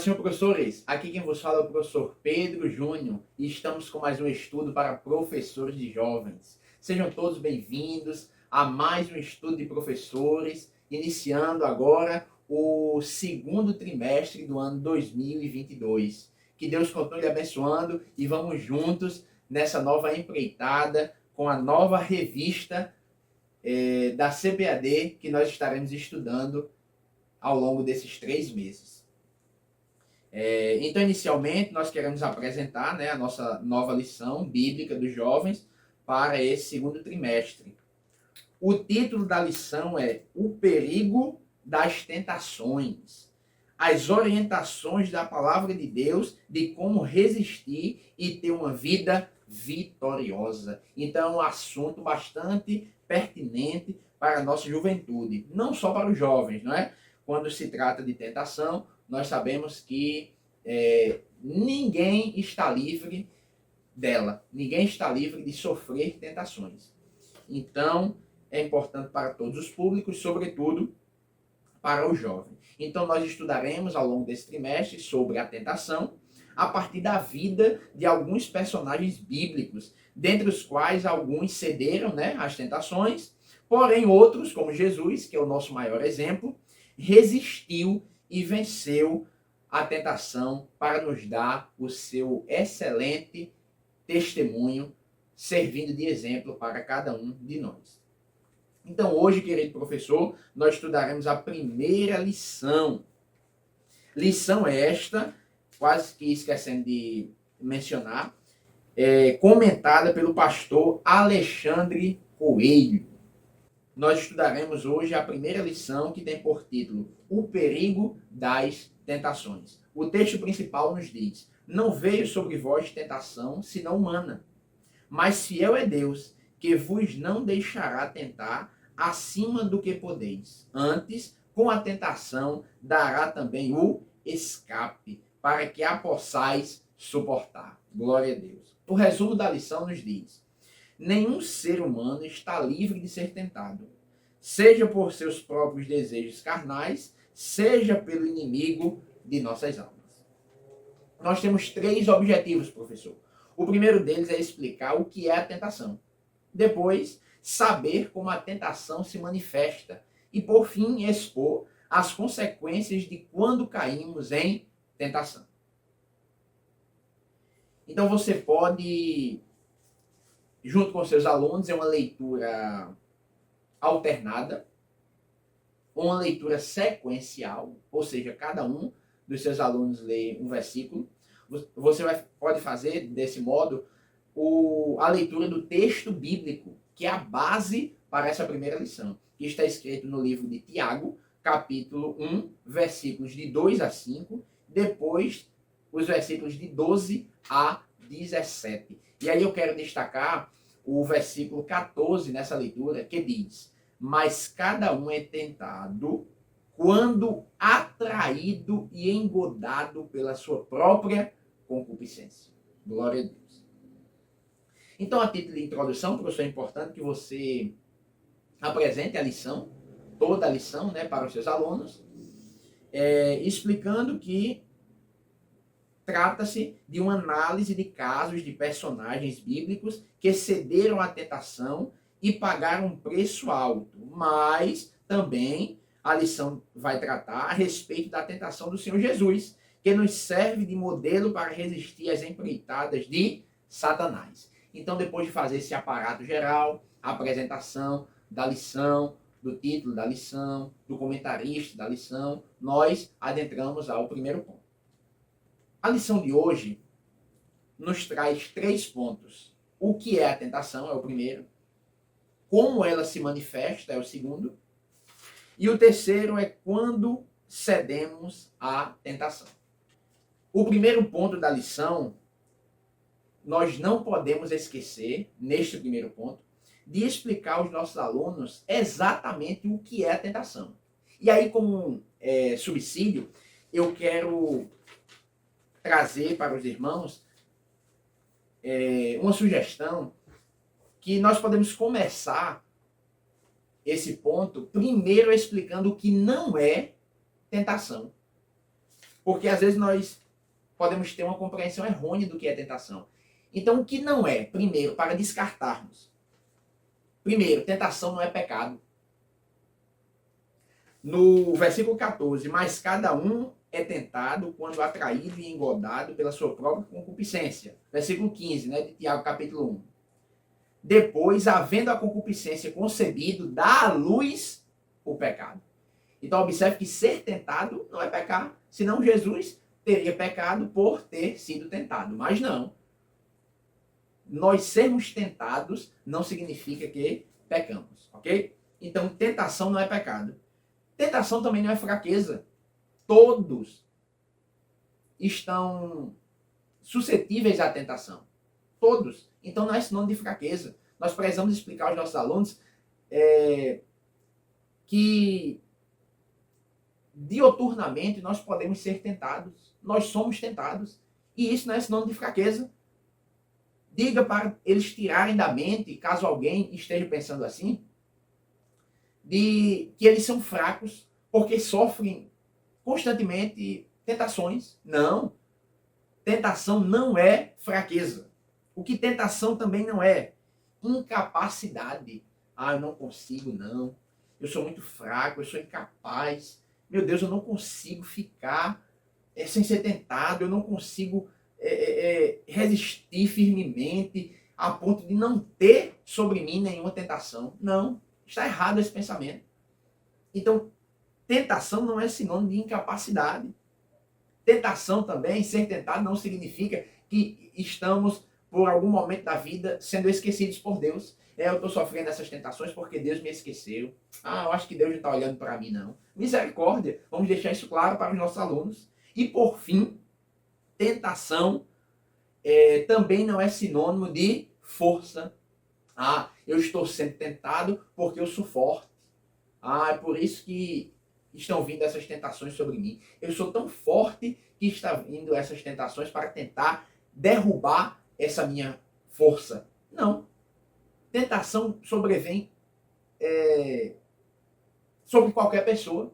Senhor, professores. Aqui quem vos fala é o professor Pedro Júnior e estamos com mais um estudo para professores de jovens. Sejam todos bem-vindos a mais um estudo de professores, iniciando agora o segundo trimestre do ano 2022. Que Deus continue abençoando e vamos juntos nessa nova empreitada com a nova revista da CBAD que nós estaremos estudando ao longo desses 3 meses. Então, inicialmente, nós queremos apresentar, a nossa nova lição bíblica dos jovens para esse segundo trimestre. O título da lição é O Perigo das Tentações. As orientações da palavra de Deus de como resistir e ter uma vida vitoriosa. Então, é um assunto bastante pertinente para a nossa juventude, não só para os jovens, não é? Quando se trata de tentação, nós sabemos que ninguém está livre dela, ninguém está livre de sofrer tentações. Então, é importante para todos os públicos, sobretudo para os jovens. Então, nós estudaremos ao longo desse trimestre sobre a tentação, a partir da vida de alguns personagens bíblicos, dentre os quais alguns cederam às tentações, porém outros, como Jesus, que é o nosso maior exemplo, resistiu e venceu a tentação para nos dar o seu excelente testemunho, servindo de exemplo para cada um de nós. Então, hoje, querido professor, nós estudaremos a primeira lição. Lição esta, quase que esquecendo de mencionar, comentada pelo pastor Alexandre Coelho. Nós estudaremos hoje a primeira lição, que tem por título O Perigo das Tentações. O texto principal nos diz: Não veio sobre vós tentação, senão humana. Mas fiel é Deus, que vos não deixará tentar acima do que podeis. Antes, com a tentação, dará também o escape, para que a possais suportar. Glória a Deus. O resumo da lição nos diz: Nenhum ser humano está livre de ser tentado, seja por seus próprios desejos carnais, seja pelo inimigo de nossas almas. Nós temos 3 objetivos, professor. O primeiro deles é explicar o que é a tentação. Depois, saber como a tentação se manifesta. E, por fim, expor as consequências de quando caímos em tentação. Então, você pode, junto com seus alunos, é uma leitura alternada, uma leitura sequencial, ou seja, cada um dos seus alunos lê um versículo. Você pode fazer, desse modo, a leitura do texto bíblico, que é a base para essa primeira lição, que está escrito no livro de Tiago, capítulo 1, versículos de 2 a 5, depois os versículos de 12 a 17. E aí eu quero destacar o versículo 14 nessa leitura, que diz: Mas cada um é tentado quando atraído e engodado pela sua própria concupiscência. Glória a Deus. Então, a título de introdução, professor, é importante que você apresente a lição, toda a lição, para os seus alunos, explicando que trata-se de uma análise de casos de personagens bíblicos que cederam à tentação e pagaram um preço alto. Mas também a lição vai tratar a respeito da tentação do Senhor Jesus, que nos serve de modelo para resistir às empreitadas de Satanás. Então, depois de fazer esse aparato geral, a apresentação da lição, do título da lição, do comentarista da lição, nós adentramos ao primeiro ponto. A lição de hoje nos traz 3 pontos. O que é a tentação é o primeiro. Como ela se manifesta é o segundo. E o terceiro é quando cedemos à tentação. O primeiro ponto da lição, nós não podemos esquecer, neste primeiro ponto, de explicar aos nossos alunos exatamente o que é a tentação. E aí, como subsídio, eu quero trazer para os irmãos uma sugestão que nós podemos começar esse ponto primeiro explicando o que não é tentação. Porque às vezes nós podemos ter uma compreensão errônea do que é tentação. Então, o que não é? Primeiro, para descartarmos. Primeiro, tentação não é pecado. No versículo 14, mas cada um é tentado quando atraído e engodado pela sua própria concupiscência. Versículo 15, né, de Tiago, capítulo 1. Depois, havendo a concupiscência concebido, dá à luz o pecado. Então, observe que ser tentado não é pecar, senão Jesus teria pecado por ter sido tentado. Mas não. Nós sermos tentados não significa que pecamos, ok? Então, tentação não é pecado. Tentação também não é fraqueza. Todos estão suscetíveis à tentação. Todos. Então não é sinônimo de fraqueza. Nós precisamos explicar aos nossos alunos que dioturnamente nós podemos ser tentados. Nós somos tentados. E isso não é sinônimo de fraqueza. Diga para eles tirarem da mente, caso alguém esteja pensando assim, de que eles são fracos porque sofrem constantemente tentações. Não. Tentação não é fraqueza. O que tentação também não é? Incapacidade. Ah, eu não consigo, não. Eu sou muito fraco, eu sou incapaz. Meu Deus, eu não consigo ficar sem ser tentado. Eu não consigo resistir firmemente a ponto de não ter sobre mim nenhuma tentação. Não. Está errado esse pensamento. Então, tentação não é sinônimo de incapacidade. Tentação também, ser tentado, não significa que estamos, por algum momento da vida, sendo esquecidos por Deus. Eu estou sofrendo essas tentações porque Deus me esqueceu. Eu acho que Deus não está olhando para mim, não. Misericórdia. Vamos deixar isso claro para os nossos alunos. E, por fim, tentação também não é sinônimo de força. Eu estou sendo tentado porque eu sou forte. É por isso que estão vindo essas tentações sobre mim. Eu sou tão forte que está vindo essas tentações para tentar derrubar essa minha força. Não. Tentação sobrevém sobre qualquer pessoa.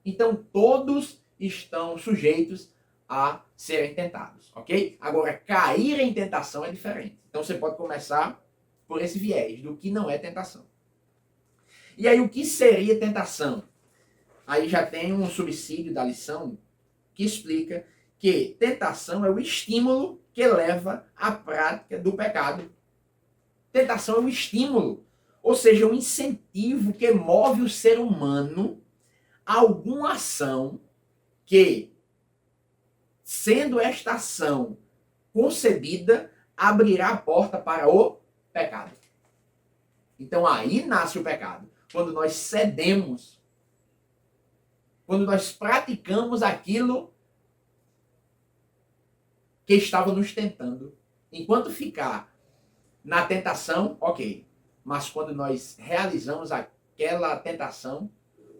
Então, todos estão sujeitos a serem tentados, ok? Agora, cair em tentação é diferente. Então, você pode começar por esse viés do que não é tentação. E aí, o que seria tentação? Aí já tem um subsídio da lição que explica que tentação é o estímulo que leva à prática do pecado. Tentação é um estímulo, ou seja, um incentivo que move o ser humano a alguma ação que, sendo esta ação concebida, abrirá a porta para o pecado. Então aí nasce o pecado. Quando nós cedemos, quando nós praticamos aquilo que estava nos tentando. Enquanto ficar na tentação, ok. Mas quando nós realizamos aquela tentação,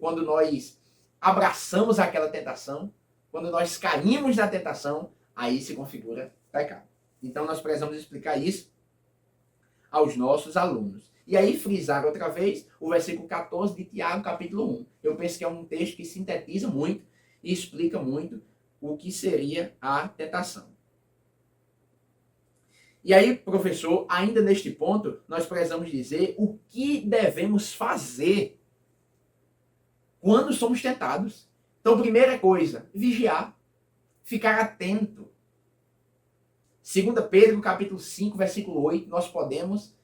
quando nós abraçamos aquela tentação, quando nós caímos na tentação, aí se configura pecado. Então nós precisamos explicar isso aos nossos alunos. E aí frisar outra vez o versículo 14 de Tiago, capítulo 1. Eu penso que é um texto que sintetiza muito e explica muito o que seria a tentação. E aí, professor, ainda neste ponto, nós precisamos dizer o que devemos fazer quando somos tentados. Então, primeira coisa, vigiar, ficar atento. 2 Pedro, capítulo 5, versículo 8, nós podemos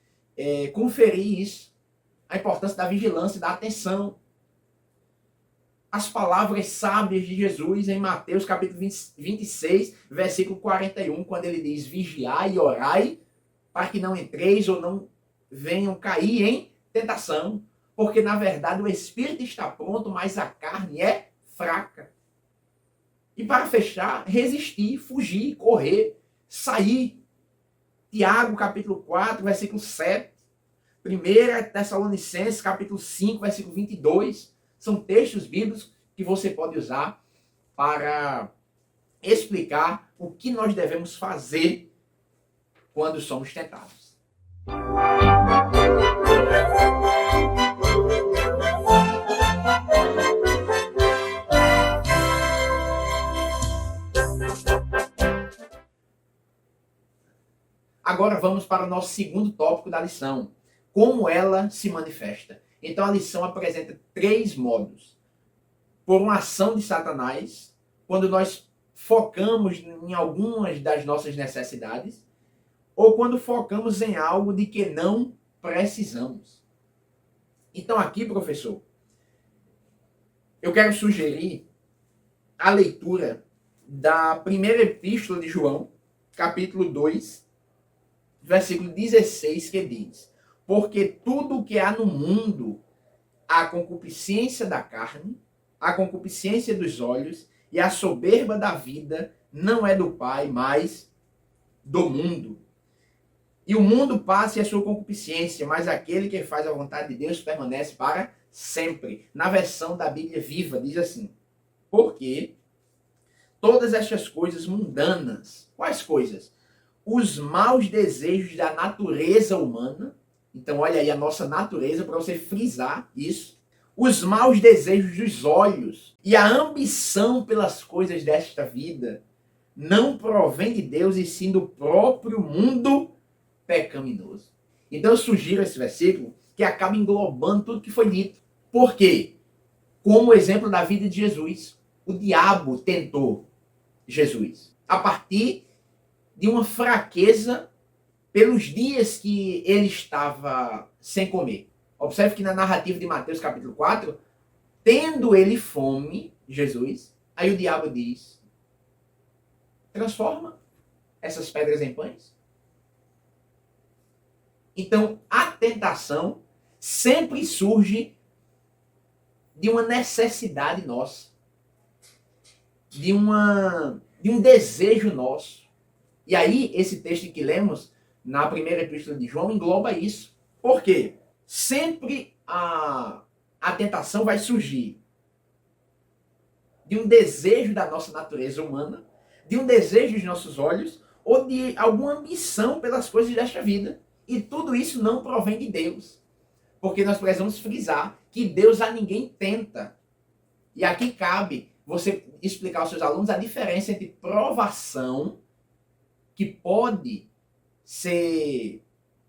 conferir isso. A importância da vigilância e da atenção. As palavras sábias de Jesus em Mateus, capítulo 26, versículo 41, quando ele diz, vigiai e orai, para que não entreis ou não venham cair em tentação. Porque, na verdade, o espírito está pronto, mas a carne é fraca. E para fechar, resistir, fugir, correr, sair. Tiago, capítulo 4, versículo 7. 1 Tessalonicenses, capítulo 5, versículo 22. São textos bíblicos que você pode usar para explicar o que nós devemos fazer quando somos tentados. agora vamos para o nosso segundo tópico da lição. Como ela se manifesta. Então a lição apresenta 3 modos. Por uma ação de Satanás, quando nós focamos em algumas das nossas necessidades, ou quando focamos em algo de que não precisamos. Então aqui, professor, eu quero sugerir a leitura da primeira epístola de João, capítulo 2, versículo 16, que diz: porque tudo o que há no mundo, a concupiscência da carne, a concupiscência dos olhos e a soberba da vida, não é do Pai, mas do mundo. E o mundo passa e a sua concupiscência, mas aquele que faz a vontade de Deus permanece para sempre. Na versão da Bíblia Viva diz assim: porque todas estas coisas mundanas, quais coisas? Os maus desejos da natureza humana. Então olha aí a nossa natureza para você frisar isso. Os maus desejos dos olhos e a ambição pelas coisas desta vida não provém de Deus e sim do próprio mundo pecaminoso. Então eu sugiro esse versículo que acaba englobando tudo que foi dito. Por quê? Como exemplo da vida de Jesus, o diabo tentou Jesus a partir de uma fraqueza pelos dias que ele estava sem comer. Observe que na narrativa de Mateus capítulo 4, tendo ele fome, Jesus, aí o diabo diz: transforma essas pedras em pães. Então, a tentação sempre surge de uma necessidade nossa, de um desejo nosso. E aí, esse texto que lemos na primeira epístola de João engloba isso. Por quê? Sempre a tentação vai surgir de um desejo da nossa natureza humana, de um desejo dos nossos olhos, ou de alguma ambição pelas coisas desta vida. E tudo isso não provém de Deus. Porque nós precisamos frisar que Deus a ninguém tenta. E aqui cabe você explicar aos seus alunos a diferença entre provação, que pode ser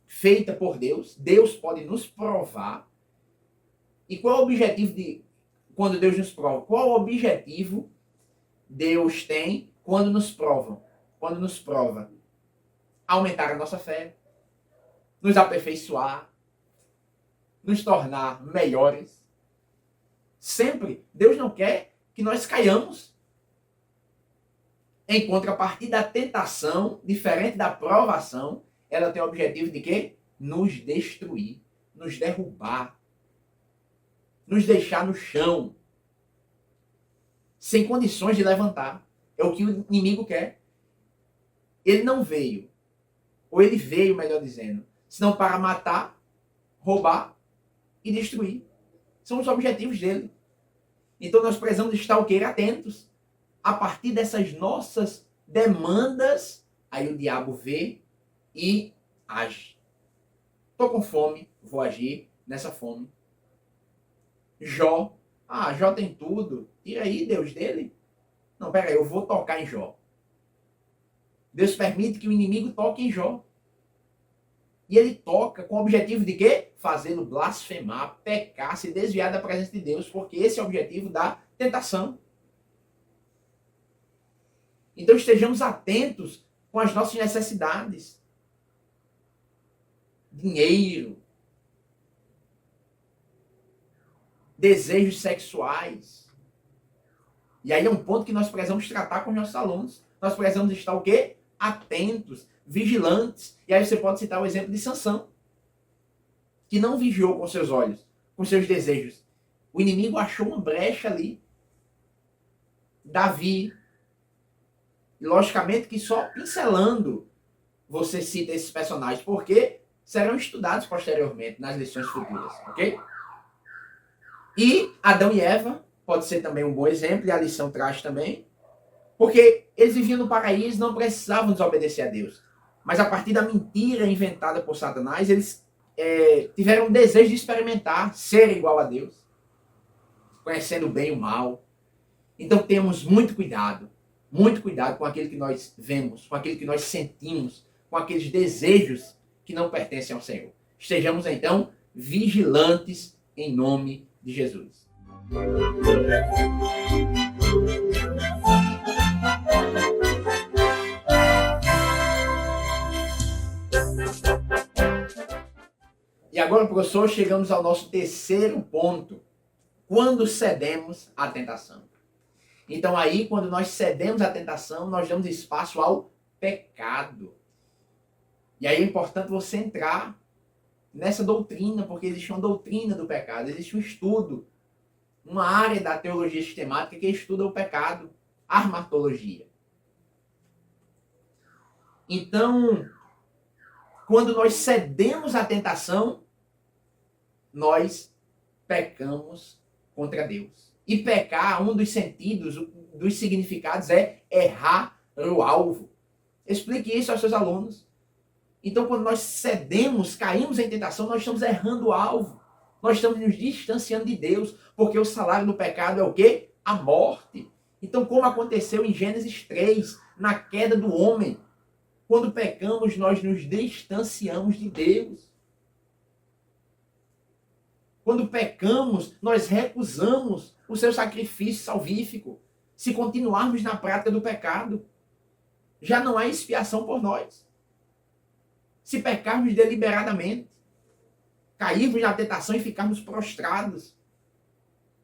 feita por Deus, Deus pode nos provar. E qual é o objetivo de quando Deus nos prova? Qual é o objetivo Deus tem quando nos prova? Quando nos prova? Aumentar a nossa fé, nos aperfeiçoar, nos tornar melhores. Sempre, Deus não quer que nós caiamos. Em contrapartida, a tentação, diferente da provação, ela tem o objetivo de quê? Nos destruir, nos derrubar, nos deixar no chão, sem condições de levantar. É o que o inimigo quer. Ele não veio, ou ele veio, melhor dizendo, senão para matar, roubar e destruir. São os objetivos dele. Então nós precisamos estar o quê? Atentos. A partir dessas nossas demandas, aí o diabo vê e age. Estou com fome, vou agir nessa fome. Jó. Jó tem tudo. Tira aí Deus dele. Não, pera aí, eu vou tocar em Jó. Deus permite que o inimigo toque em Jó. E ele toca com o objetivo de quê? Fazê-lo blasfemar, pecar, se desviar da presença de Deus, porque esse é o objetivo da tentação. Então estejamos atentos com as nossas necessidades. Dinheiro, desejos sexuais. E aí é um ponto que nós precisamos tratar com os nossos alunos. Nós precisamos estar o quê? Atentos, vigilantes. E aí você pode citar o exemplo de Sansão, que não vigiou com seus olhos, com seus desejos. O inimigo achou uma brecha ali. Davi. E logicamente que só pincelando você cita esses personagens, porque serão estudados posteriormente nas lições futuras, ok? E Adão e Eva pode ser também um bom exemplo, e a lição traz também, porque eles viviam no paraíso, não precisavam desobedecer a Deus. Mas a partir da mentira inventada por Satanás, eles tiveram um desejo de experimentar ser igual a Deus, conhecendo o bem e o mal. Então temos muito cuidado com aquilo que nós vemos, com aquilo que nós sentimos, com aqueles desejos que não pertencem ao Senhor. Estejamos, então, vigilantes em nome de Jesus. E agora, professor, chegamos ao nosso terceiro ponto. Quando cedemos à tentação. Então aí, quando nós cedemos à tentação, nós damos espaço ao pecado. E aí é importante você entrar nessa doutrina, porque existe uma doutrina do pecado, existe um estudo, uma área da teologia sistemática que estuda o pecado, armatologia. Então, quando nós cedemos à tentação, nós pecamos contra Deus. E pecar, um dos sentidos, dos significados é errar o alvo. Explique isso aos seus alunos. Então, quando nós cedemos, caímos em tentação, nós estamos errando o alvo. Nós estamos nos distanciando de Deus, porque o salário do pecado é o quê? A morte. Então, como aconteceu em Gênesis 3, na queda do homem, quando pecamos, nós nos distanciamos de Deus. Quando pecamos, nós recusamos o seu sacrifício salvífico. Se continuarmos na prática do pecado, já não há expiação por nós. Se pecarmos deliberadamente, cairmos na tentação e ficarmos prostrados.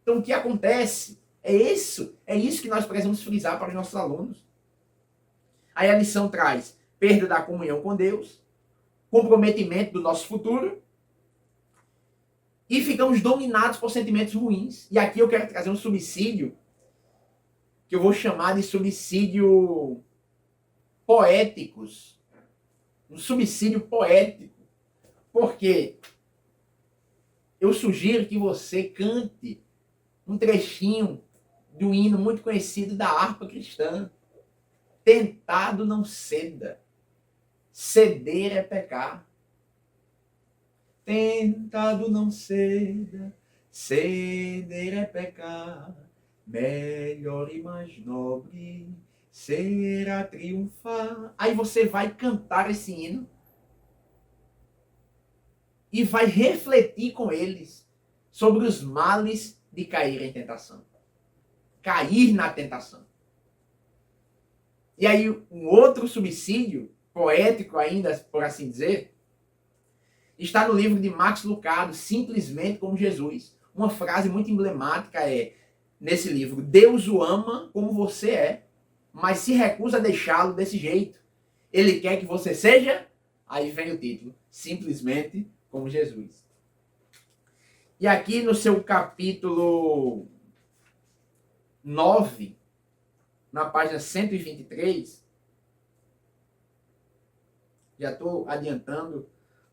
Então o que acontece? É isso que nós precisamos frisar para os nossos alunos. Aí a lição traz perda da comunhão com Deus, comprometimento do nosso futuro, e ficamos dominados por sentimentos ruins. E aqui eu quero trazer um subsídio, que eu vou chamar de subsídio poéticos. Um subsídio poético. Porque eu sugiro que você cante um trechinho de um hino muito conhecido da harpa cristã. Tentado não ceda. Ceder é pecar. Tentado não ceda, ceder é pecar, melhor e mais nobre será triunfar. Aí você vai cantar esse hino e vai refletir com eles sobre os males de cair em tentação. Cair na tentação. E aí um outro subsídio, poético ainda, por assim dizer, está no livro de Max Lucado, Simplesmente como Jesus. Uma frase muito emblemática é, nesse livro, Deus o ama como você é, mas se recusa a deixá-lo desse jeito. Ele quer que você seja, aí vem o título, Simplesmente como Jesus. E aqui no seu capítulo 9, na página 123, já estou adiantando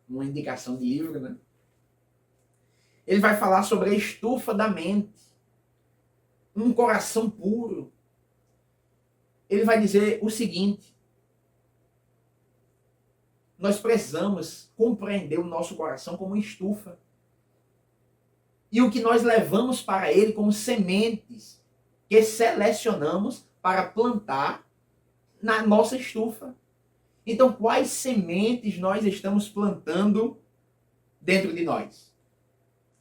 uma indicação de livro, né? Ele vai falar sobre a estufa da mente, um coração puro. Ele vai dizer o seguinte: nós precisamos compreender o nosso coração como estufa. E o que nós levamos para ele como sementes que selecionamos para plantar na nossa estufa. Então, quais sementes nós estamos plantando dentro de nós?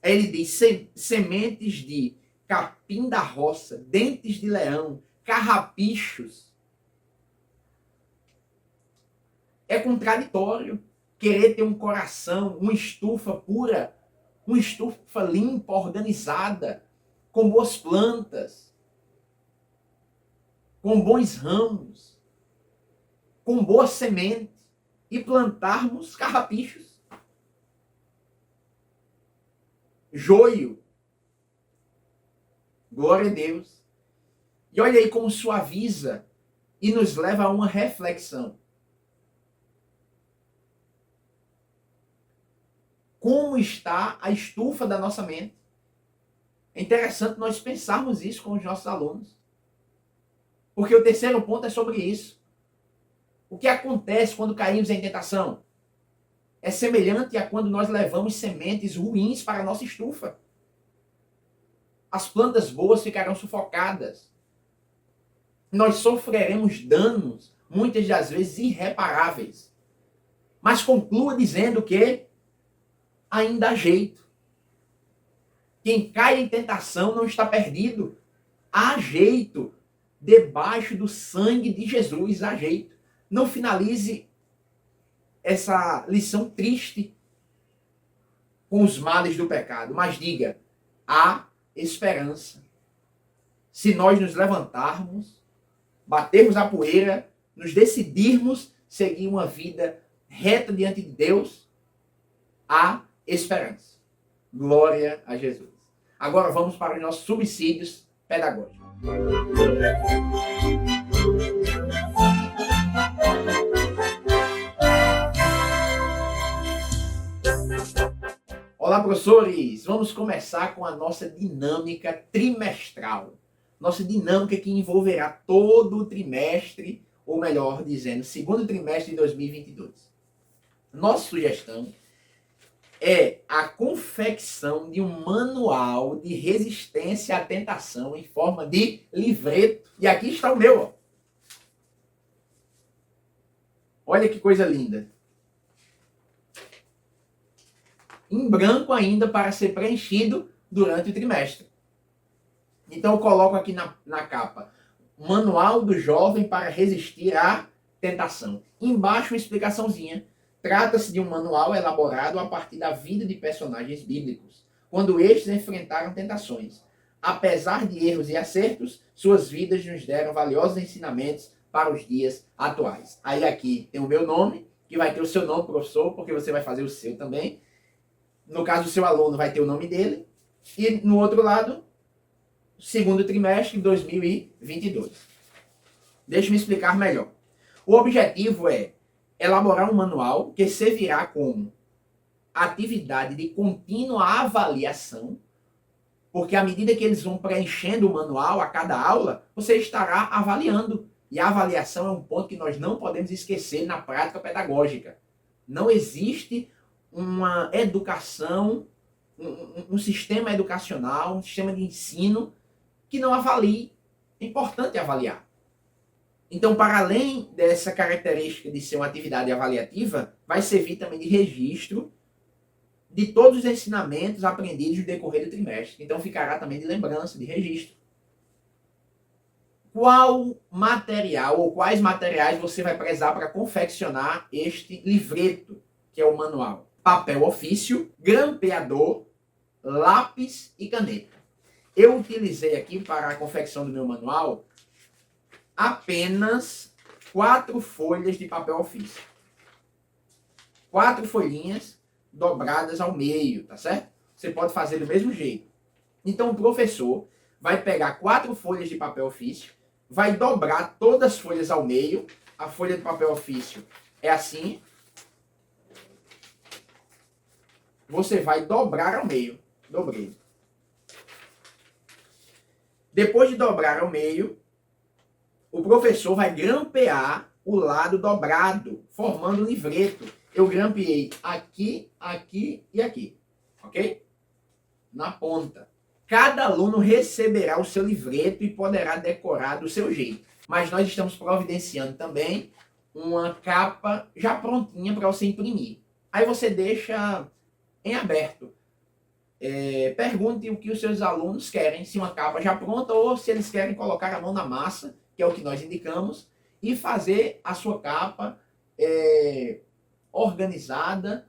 Ele diz sementes de capim da roça, dentes de leão, carrapichos. É contraditório querer ter um coração, uma estufa pura, uma estufa limpa, organizada, com boas plantas, com bons ramos, com boa semente, e plantarmos carrapichos, joio. Glória a Deus. E olha aí como suaviza e nos leva a uma reflexão. Como está a estufa da nossa mente? É interessante nós pensarmos isso com os nossos alunos. Porque o terceiro ponto é sobre isso. O que acontece quando caímos em tentação? É semelhante a quando nós levamos sementes ruins para a nossa estufa. As plantas boas ficarão sufocadas. Nós sofreremos danos, muitas das vezes irreparáveis. Mas conclua dizendo que ainda há jeito. Quem cai em tentação não está perdido. Há jeito. Debaixo do sangue de Jesus, há jeito. Não finalize essa lição triste com os males do pecado, mas diga, há esperança. Se nós nos levantarmos, batermos a poeira, nos decidirmos seguir uma vida reta diante de Deus, há esperança. Glória a Jesus. Agora vamos para os nossos subsídios pedagógicos. Olá, professores! Vamos começar com a nossa dinâmica trimestral. Nossa dinâmica que envolverá todo o trimestre, ou melhor dizendo, segundo trimestre de 2022. Nossa sugestão é a confecção de um manual de resistência à tentação em forma de livreto. E aqui está o meu. Ó. Olha que coisa linda. Em branco ainda para ser preenchido durante o trimestre. Então eu coloco aqui na capa, Manual do Jovem para Resistir à Tentação. Embaixo uma explicaçãozinha. Trata-se de um manual elaborado a partir da vida de personagens bíblicos, quando estes enfrentaram tentações. Apesar de erros e acertos, suas vidas nos deram valiosos ensinamentos para os dias atuais. Aí aqui tem o meu nome, que vai ter o seu nome, professor, porque você vai fazer o seu também. No caso, o seu aluno vai ter o nome dele. E no outro lado, segundo trimestre de 2022. Deixa-me explicar melhor. O objetivo é elaborar um manual que servirá como atividade de contínua avaliação, porque à medida que eles vão preenchendo o manual a cada aula, você estará avaliando. E a avaliação é um ponto que nós não podemos esquecer na prática pedagógica. Não existe uma educação, um sistema educacional, um sistema de ensino que não avalie. É importante avaliar. Então, para além dessa característica de ser uma atividade avaliativa, vai servir também de registro de todos os ensinamentos aprendidos no decorrer do trimestre. Então, ficará também de lembrança, de registro. Qual material ou quais materiais você vai precisar para confeccionar este livreto, que é o manual? Papel ofício, grampeador, lápis e caneta. Eu utilizei aqui para a confecção do meu manual apenas 4 folhas de papel ofício. 4 folhinhas dobradas ao meio, tá certo? Você pode fazer do mesmo jeito. Então o professor vai pegar 4 folhas de papel ofício, vai dobrar todas as folhas ao meio. A folha de papel ofício é assim. Você vai dobrar ao meio. Dobrei. Depois de dobrar ao meio, o professor vai grampear o lado dobrado, formando um livreto. Eu grampeei aqui, aqui e aqui. Ok? Na ponta. Cada aluno receberá o seu livreto e poderá decorar do seu jeito. Mas nós estamos providenciando também uma capa já prontinha para você imprimir. Aí você deixa em aberto. Pergunte o que os seus alunos querem, se uma capa já pronta ou se eles querem colocar a mão na massa, que é o que nós indicamos, e fazer a sua capa organizada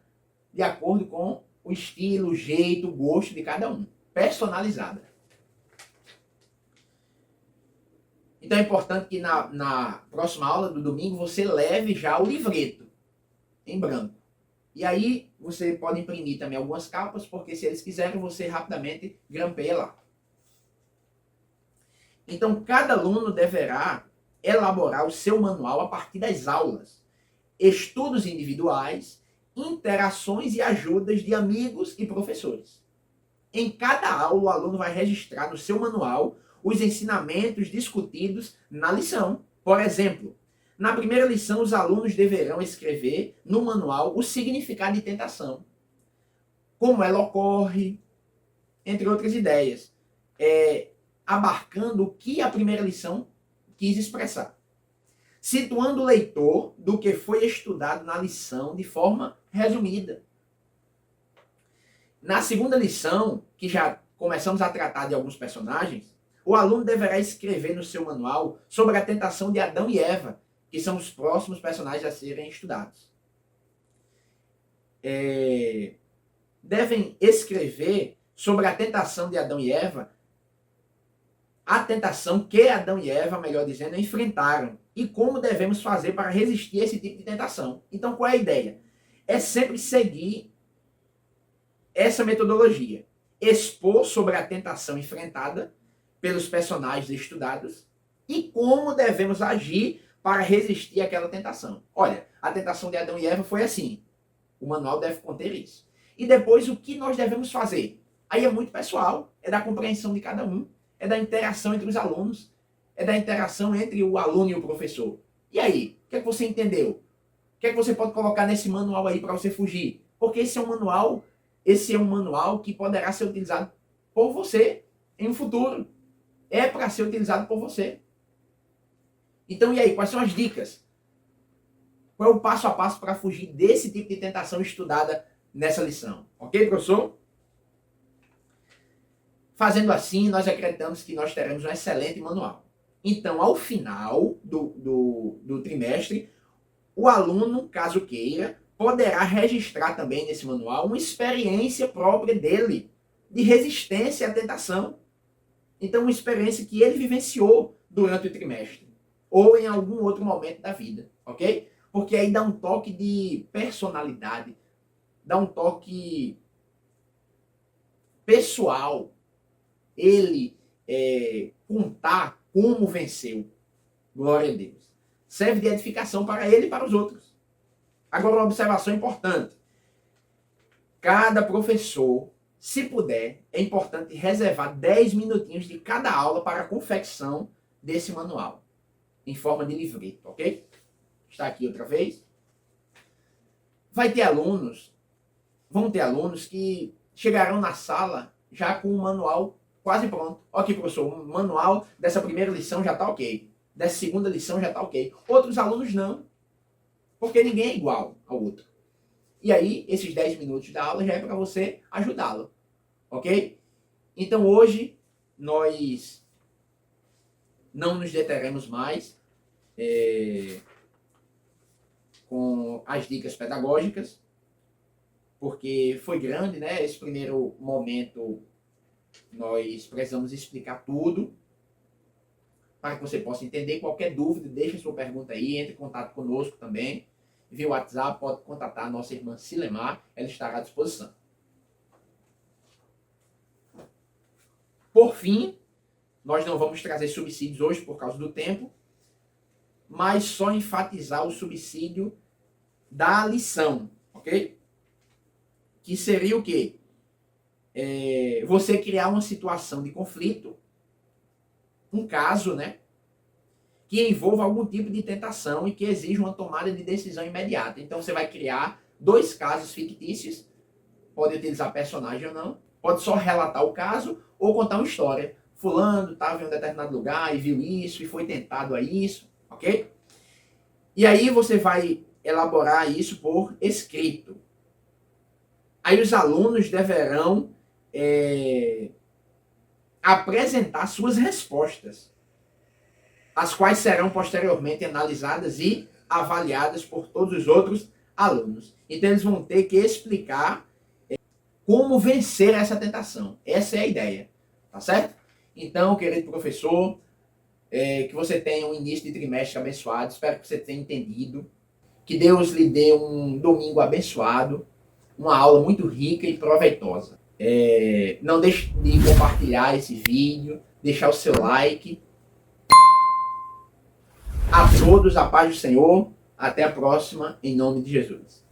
de acordo com o estilo, o jeito, o gosto de cada um. Personalizada. Então é importante que na próxima aula do domingo você leve já o livreto em branco. E aí você pode imprimir também algumas capas, porque se eles quiserem, você rapidamente grampeia lá. Então cada aluno deverá elaborar o seu manual a partir das aulas, estudos individuais, interações e ajudas de amigos e professores. Em cada aula, o aluno vai registrar no seu manual os ensinamentos discutidos na lição. Por exemplo, na primeira lição, os alunos deverão escrever no manual o significado de tentação, como ela ocorre, entre outras ideias, abarcando o que a primeira lição quis expressar. situando o leitor do que foi estudado na lição de forma resumida. Na segunda lição, que já começamos a tratar de alguns personagens, o aluno deverá escrever no seu manual sobre a tentação de Adão e Eva, que são os próximos personagens a serem estudados. Devem escrever sobre a tentação de Adão e Eva, a tentação que Adão e Eva, melhor dizendo, enfrentaram e como devemos fazer para resistir a esse tipo de tentação. Então, qual é a ideia? É sempre seguir essa metodologia. Expor sobre a tentação enfrentada pelos personagens estudados e como devemos agir para resistir àquela tentação. Olha, a tentação de Adão e Eva foi assim. O manual deve conter isso. E depois, o que nós devemos fazer? Aí é muito pessoal, é da compreensão de cada um, é da interação entre os alunos, é da interação entre o aluno e o professor. E aí, o que é que você entendeu? O que é que você pode colocar nesse manual aí para você fugir? Porque esse é um manual que poderá ser utilizado por você em um futuro. É para ser utilizado por você. Então, e aí, quais são as dicas? Qual é o passo a passo para fugir desse tipo de tentação estudada nessa lição? Ok, professor? Fazendo assim, nós acreditamos que nós teremos um excelente manual. Então, ao final do trimestre, o aluno, caso queira, poderá registrar também nesse manual uma experiência própria dele, de resistência à tentação. Então, uma experiência que ele vivenciou durante o trimestre, ou em algum outro momento da vida, ok? Porque aí dá um toque de personalidade, dá um toque pessoal, ele contar como venceu. Glória a Deus. Serve de edificação para ele e para os outros. Agora, uma observação importante. Cada professor, se puder, é importante reservar 10 minutinhos de cada aula para a confecção desse manual, em forma de livreto, ok? Está aqui outra vez. Vão ter alunos que chegarão na sala já com o manual quase pronto. Ok, professor, o manual dessa primeira lição já está ok. Dessa segunda lição já está ok. Outros alunos não. Porque ninguém é igual ao outro. E aí, esses 10 minutos da aula já é para você ajudá-lo. Ok? Então, hoje, nós não nos deteremos mais com as dicas pedagógicas, porque foi grande, né? Esse primeiro momento, nós precisamos explicar tudo, para que você possa entender. Qualquer dúvida, deixe sua pergunta aí, entre em contato conosco também. Via WhatsApp, pode contatar a nossa irmã Silemar, ela estará à disposição. Por fim, nós não vamos trazer subsídios hoje por causa do tempo, mas só enfatizar o subsídio da lição, ok? Que seria o quê? Você criar uma situação de conflito, um caso, né, que envolva algum tipo de tentação e que exija uma tomada de decisão imediata. Então você vai criar 2 casos fictícios, pode utilizar personagem ou não, pode só relatar o caso ou contar uma história. Fulano estava em um determinado lugar e viu isso e foi tentado a isso, ok? E aí você vai elaborar isso por escrito. Aí os alunos deverão apresentar suas respostas, as quais serão posteriormente analisadas e avaliadas por todos os outros alunos. Então eles vão ter que explicar como vencer essa tentação. Essa é a ideia, tá certo? Então, querido professor, que você tenha um início de trimestre abençoado, espero que você tenha entendido, que Deus lhe dê um domingo abençoado, uma aula muito rica e proveitosa. Não deixe de compartilhar esse vídeo, deixar o seu like. A todos, a paz do Senhor. Até a próxima, em nome de Jesus.